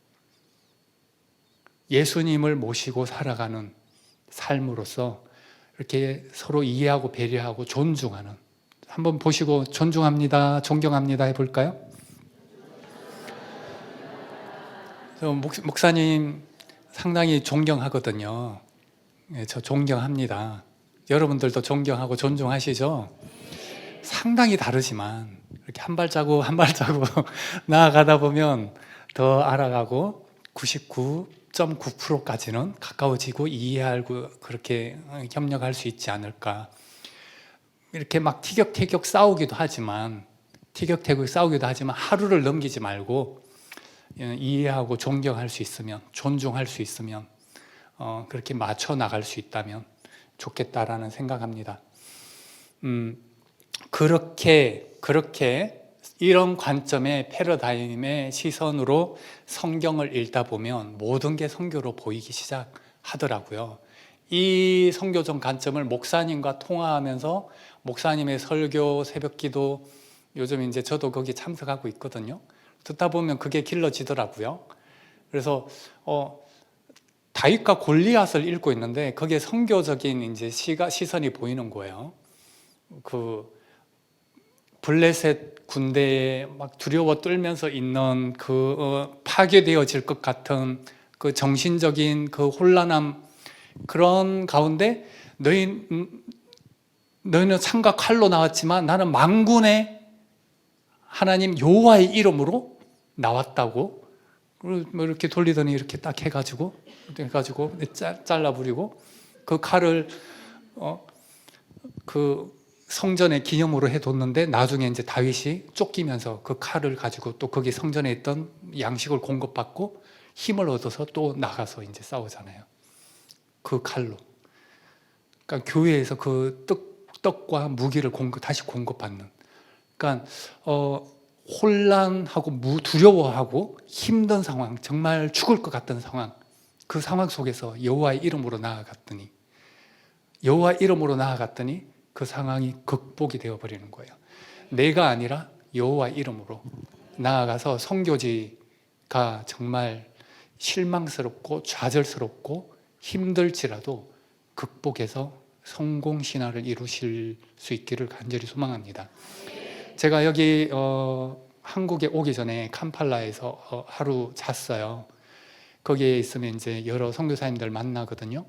예수님을 모시고 살아가는 삶으로서 이렇게 서로 이해하고 배려하고 존중하는, 한번 보시고 존중합니다, 존경합니다 해볼까요? 목사님 상당히 존경하거든요. 네, 저 존경합니다. 여러분들도 존경하고 존중하시죠? 상당히 다르지만 이렇게 한 발자국 한 발자국 나아가다 보면 더 알아가고 99.9%까지는 가까워지고 이해하고 그렇게 협력할 수 있지 않을까. 이렇게 막 티격태격 싸우기도 하지만 하루를 넘기지 말고 이해하고 존경할 수 있으면, 존중할 수 있으면 그렇게 맞춰 나갈 수 있다면 좋겠다라는 생각합니다. 그렇게 이런 관점의 패러다임의 시선으로 성경을 읽다 보면 모든 게 선교로 보이기 시작하더라고요. 이 선교적 관점을 목사님과 통화하면서 목사님의 설교, 새벽기도, 요즘 이제 저도 거기 참석하고 있거든요. 듣다 보면 그게 길러지더라고요. 그래서 다윗과 골리앗을 읽고 있는데 거기에 선교적인 이제 시선이 보이는 거예요. 그 블레셋 군대에 막 두려워 떨면서 있는 파괴되어질 것 같은 그 정신적인 그 혼란함, 그런 가운데 너희는 창과 칼로 나왔지만 나는 만군의 하나님 여호와의 이름으로 나왔다고 뭐 이렇게 돌리더니 이렇게 딱 해가지고 잘라버리고 그 칼을 그 성전의 기념으로 해뒀는데 나중에 이제 다윗이 쫓기면서 그 칼을 가지고 또 거기 성전에 있던 양식을 공급받고 힘을 얻어서 또 나가서 이제 싸우잖아요. 그 칼로. 그러니까 교회에서 그 떡과 무기를 다시 공급받는. 그러니까 혼란하고 두려워하고 힘든 상황, 정말 죽을 것 같던 상황, 그 상황 속에서 여호와의 이름으로 나아갔더니 그 상황이 극복이 되어버리는 거예요. 내가 아니라 여호와의 이름으로 나아가서 선교지가 정말 실망스럽고 좌절스럽고 힘들지라도 극복해서 성공신화를 이루실 수 있기를 간절히 소망합니다. 제가 여기 한국에 오기 전에 캄팔라에서 하루 잤어요. 거기에 있으면 이제 여러 선교사님들 만나거든요.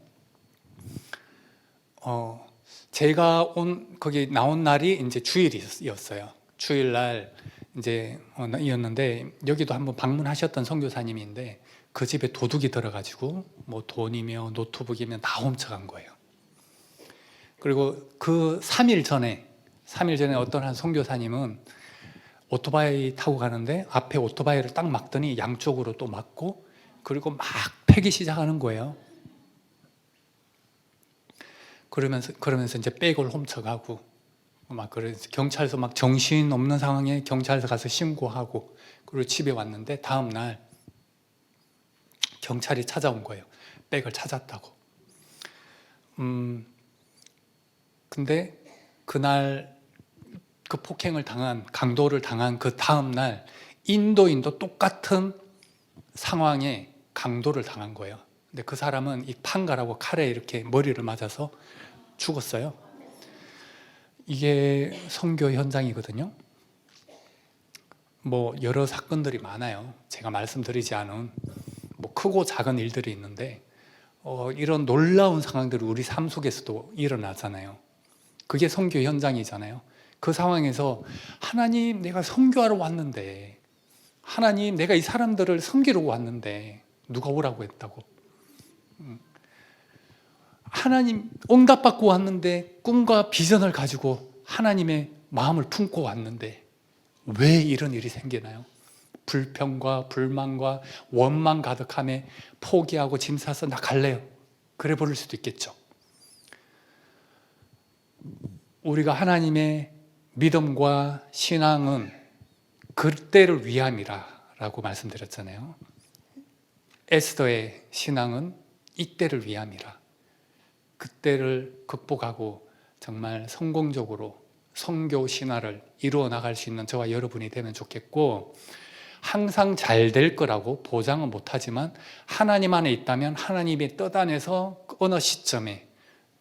제가 거기 나온 날이 이제 주일이었어요. 주일날 이제 이었는데 여기도 한번 방문하셨던 선교사님인데 그 집에 도둑이 들어가지고 뭐 돈이며 노트북이며 다 훔쳐간 거예요. 그리고 그 3일 전에 어떤 한 선교사님은 오토바이 타고 가는데 앞에 오토바이를 딱 막더니 양쪽으로 또 막고 그리고 막 패기 시작하는 거예요. 그러면서 이제 백을 훔쳐가고 막 그래서 경찰서 막 정신 없는 상황에 경찰서 가서 신고하고 그리고 집에 왔는데 다음 날 경찰이 찾아온 거예요. 백을 찾았다고. 근데 그날 그 폭행을 당한 강도를 당한 그 다음 날 인도인도 똑같은 상황에 강도를 당한 거예요. 근데 그 사람은 이 판가라고 칼에 이렇게 머리를 맞아서 죽었어요. 이게 선교 현장이거든요. 뭐 여러 사건들이 많아요. 제가 말씀드리지 않은 뭐 크고 작은 일들이 있는데 이런 놀라운 상황들이 우리 삶 속에서도 일어나잖아요. 그게 선교 현장이잖아요. 그 상황에서 하나님, 내가 선교하러 왔는데, 하나님, 내가 이 사람들을 섬기러 왔는데 누가 오라고 했다고? 하나님, 응답받고 왔는데 꿈과 비전을 가지고 하나님의 마음을 품고 왔는데 왜 이런 일이 생기나요? 불평과 불만과 원망 가득함에 포기하고 짐 싸서 나 갈래요. 그래 버릴 수도 있겠죠. 우리가 하나님의 믿음과 신앙은 그때를 위함이라 라고 말씀드렸잖아요. 에스더의 신앙은 이때를 위함이라. 그때를 극복하고 정말 성공적으로 선교 신화를 이루어 나갈 수 있는 저와 여러분이 되면 좋겠고, 항상 잘 될 거라고 보장은 못하지만 하나님 안에 있다면 하나님의 뜻 안에서 어느 시점에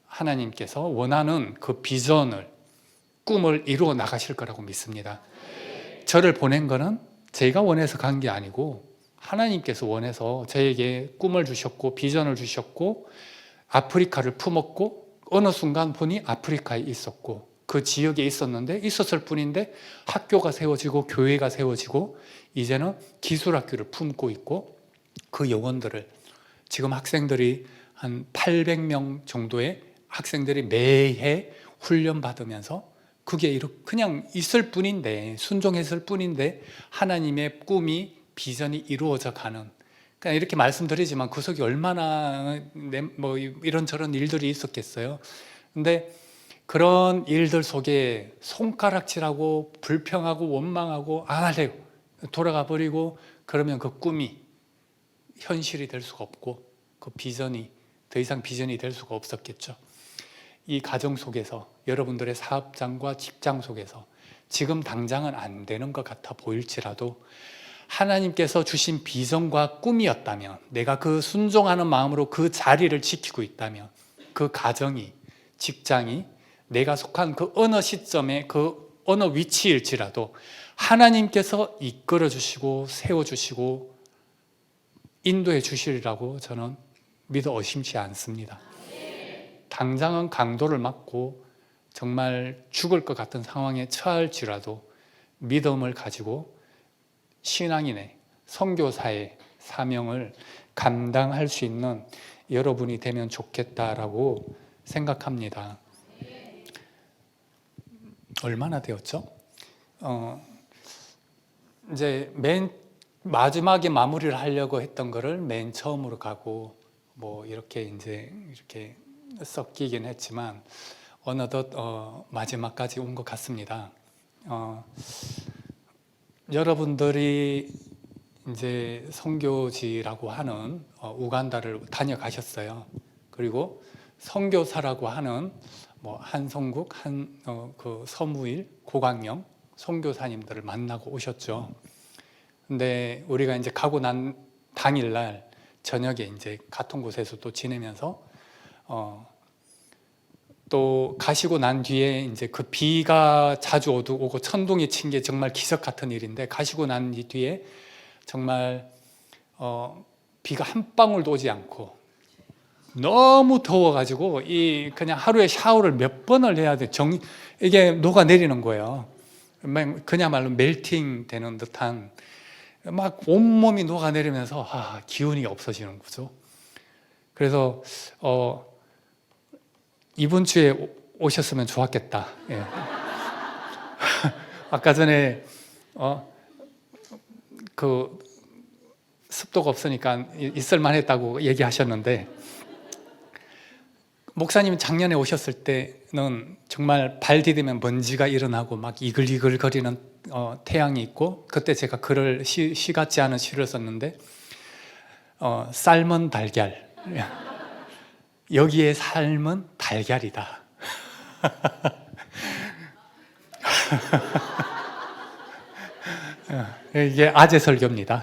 하나님께서 원하는 그 비전을, 꿈을 이루어 나가실 거라고 믿습니다. 저를 보낸 거는 제가 원해서 간 게 아니고 하나님께서 원해서 저에게 꿈을 주셨고 비전을 주셨고 아프리카를 품었고 어느 순간 보니 아프리카에 있었고 그 지역에 있었을 뿐인데 학교가 세워지고 교회가 세워지고 이제는 기술학교를 품고 있고 그 영혼들을 지금 학생들이 한 800명 정도의 학생들이 매해 훈련받으면서 그게 그냥 있을 뿐인데 순종했을 뿐인데 하나님의 꿈이 비전이 이루어져 가는, 그냥 이렇게 말씀드리지만 그 속에 얼마나 뭐 이런저런 일들이 있었겠어요. 근데 그런 일들 속에 손가락질하고 불평하고 원망하고 안 할래요 돌아가 버리고 그러면 그 꿈이 현실이 될 수가 없고 그 비전이 더 이상 비전이 될 수가 없었겠죠. 이 가정 속에서 여러분들의 사업장과 직장 속에서 지금 당장은 안 되는 것 같아 보일지라도 하나님께서 주신 비전과 꿈이었다면, 내가 그 순종하는 마음으로 그 자리를 지키고 있다면 그 가정이, 직장이 내가 속한 그 어느 시점에 그 어느 위치일지라도 하나님께서 이끌어 주시고 세워주시고 인도해 주시리라고 저는 믿어 의심치 않습니다. 당장은 강도를 맞고 정말 죽을 것 같은 상황에 처할지라도 믿음을 가지고 신앙인의 선교사의 사명을 감당할 수 있는 여러분이 되면 좋겠다라고 생각합니다. 얼마나 되었죠? 이제 맨 마지막에 마무리를 하려고 했던 거를 맨 처음으로 가고 뭐 이렇게 이제 이렇게 섞이긴 했지만 어느덧 마지막까지 온 것 같습니다. 여러분들이 이제 선교지라고 하는 우간다를 다녀가셨어요. 그리고 선교사라고 하는 뭐 한성국, 그 서무일, 고강영 선교사님들을 만나고 오셨죠. 근데 우리가 이제 가고 난 당일날 저녁에 이제 같은 곳에서 또 지내면서 또 가시고 난 뒤에 이제 그 비가 자주 오고 천둥이 친 게 정말 기적 같은 일인데, 가시고 난 뒤에 정말 비가 한 방울도 오지 않고 너무 더워가지고 그냥 하루에 샤워를 몇 번을 해야 돼. 이게 녹아내리는 거예요. 그야말로 멜팅 되는 듯한, 막 온몸이 녹아내리면서 기운이 없어지는 거죠. 그래서 이번 주에 오셨으면 좋았겠다. 예. 아까 전에 그 습도가 없으니까 있을만 했다고 얘기하셨는데, 목사님 작년에 오셨을 때는 정말 발 디디면 먼지가 일어나고 막 이글이글 거리는 태양이 있고, 그때 제가 글을 시 같지 않은 시를 썼는데 삶은 달걀, 여기에 삶은 달걀이다. 이게 아재 설교입니다.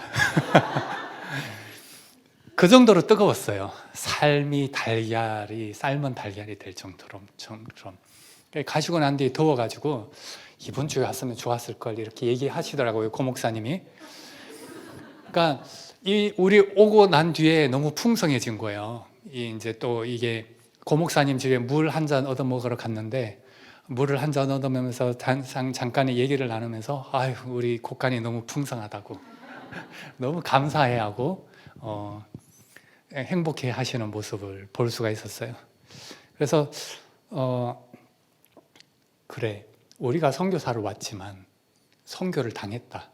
그 정도로 뜨거웠어요. 삶은 달걀이 될 정도로. 가시고 난 뒤에 더워가지고 이번 주에 왔으면 좋았을 걸 이렇게 얘기하시더라고요, 고 목사님이. 그러니까 우리 오고 난 뒤에 너무 풍성해진 거예요. 이제 또 이게 고 목사님 집에 물 한 잔 얻어 먹으러 갔는데, 물을 한 잔 얻어 먹으면서 잠깐의 얘기를 나누면서 아유, 우리 곡간이 너무 풍성하다고 너무 감사해하고 행복해 하시는 모습을 볼 수가 있었어요. 그래서 그래, 우리가 선교사로 왔지만 선교를 당했다.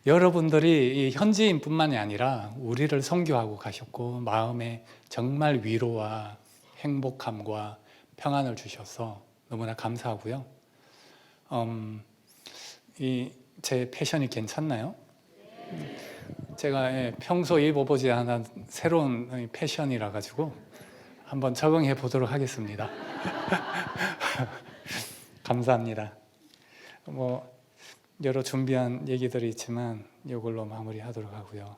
여러분들이 이 현지인뿐만이 아니라 우리를 선교하고 가셨고 마음에 정말 위로와 행복함과 평안을 주셔서 너무나 감사하고요. 제 패션이 괜찮나요? 제가 평소 입어보지 않은 새로운 패션이라 가지고 한번 적응해 보도록 하겠습니다. 감사합니다. 뭐 여러 준비한 얘기들이 있지만 이걸로 마무리하도록 하고요.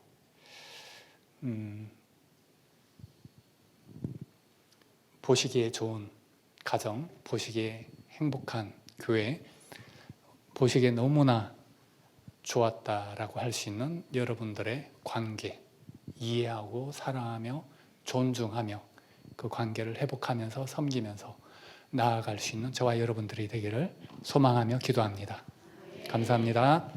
보시기에 좋은 가정, 보시기에 행복한 교회, 보시기에 너무나 좋았다라고 할 수 있는 여러분들의 관계, 이해하고 사랑하며 존중하며 그 관계를 회복하면서 섬기면서 나아갈 수 있는 저와 여러분들이 되기를 소망하며 기도합니다. 감사합니다.